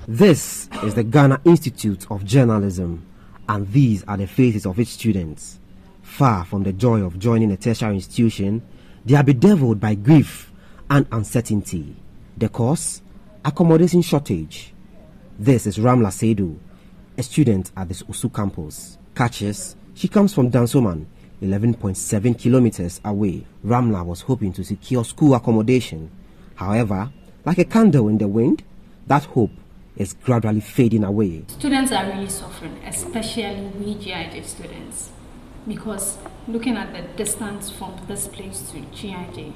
This is the Ghana Institute of Journalism, and these are the faces of its students. Far from the joy of joining a tertiary institution, they are bedeviled by grief and uncertainty. The cause? Accommodation shortage. This is Ramla Seidu, a student at the Usu campus. Catches, she comes from Dansoman, 11.7 kilometers away. Ramla was hoping to secure school accommodation. However, like a candle in the wind, that hope is gradually fading away. Students are really suffering, especially we GIJ students, because looking at the distance from this place to GIJ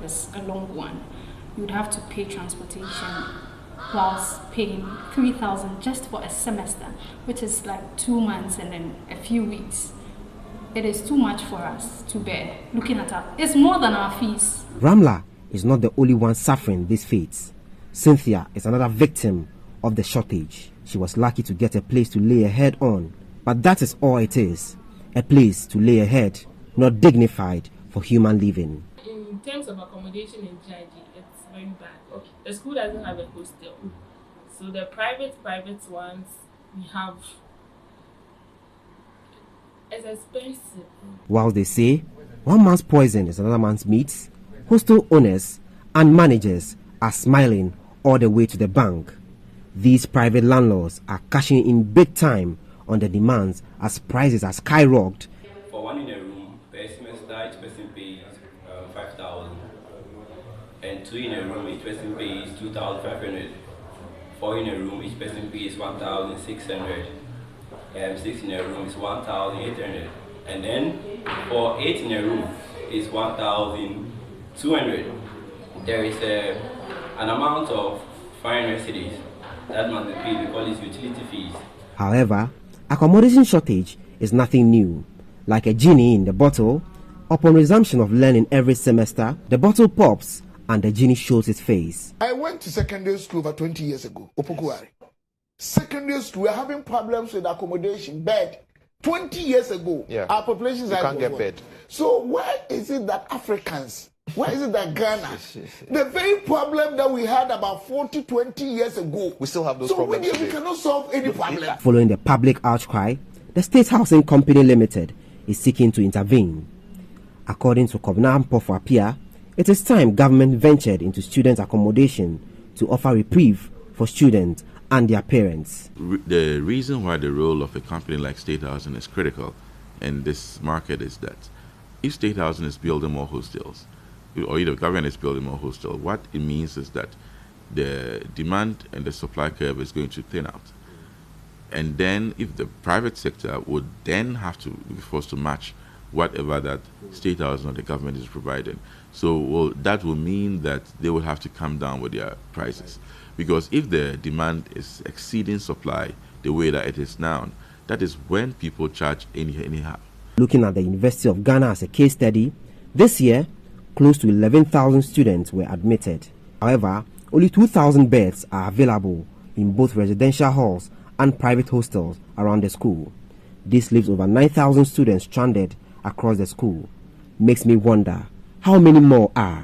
is a long one. You'd have to pay transportation whilst paying 3,000 just for a semester, which is like 2 months and then a few weeks. It is too much for us to bear. Looking at our, it's more than our fees. Ramla is not the only one suffering these fates. Cynthia is another victim of the shortage. She was lucky to get a place to lay her head on, but that is all it is, a place to lay her head, not dignified for human living. In terms of accommodation in GIJ, it's very bad. Okay. The school doesn't have a hostel, so the private ones we have, it's expensive. While they say one man's poison is another man's meat, hostel owners and managers are smiling all the way to the bank. These private landlords are cashing in big time on the demands as prices are skyrocketed. For one in a room, per semester, each person pays 5,000. And 2 in a room, each person pays 2,500. 4 in a room, each person pays 1,600. 6 in a room is 1,800. And then for 8 in a room is 1,200. There is an amount of 500 cedis that must be paid because it's utility fees. However, accommodation shortage is nothing new. Like a genie in the bottle, upon resumption of learning every semester, the bottle pops and the genie shows its face. I went to secondary school over 20 years ago, Opokuwari. Secondary school, we're having problems with accommodation, bed. 20 years ago, our population can't get bed. So why is it that Africans, why is it that Ghana, the very problem that we had about 20 years ago, we still have those problems today. We cannot solve any problem. Following the public outcry, the State Housing Company Limited is seeking to intervene. According to Kobna Mpofo-Appiah, it is time government ventured into student accommodation to offer reprieve for students and their parents. The reason why the role of a company like State Housing is critical in this market is that if State Housing is building more hostels, or either government is building more hostels, what it means is that the demand and the supply curve is going to thin out. And then if the private sector would then have to be forced to match whatever that State Housing or the government is providing. So that will mean that they will have to come down with their prices. Because if the demand is exceeding supply the way that it is now, that is when people charge anyhow. Looking at the University of Ghana as a case study, this year, close to 11,000 students were admitted. However, only 2,000 beds are available in both residential halls and private hostels around the school. This leaves over 9,000 students stranded across the school. Makes me wonder how many more are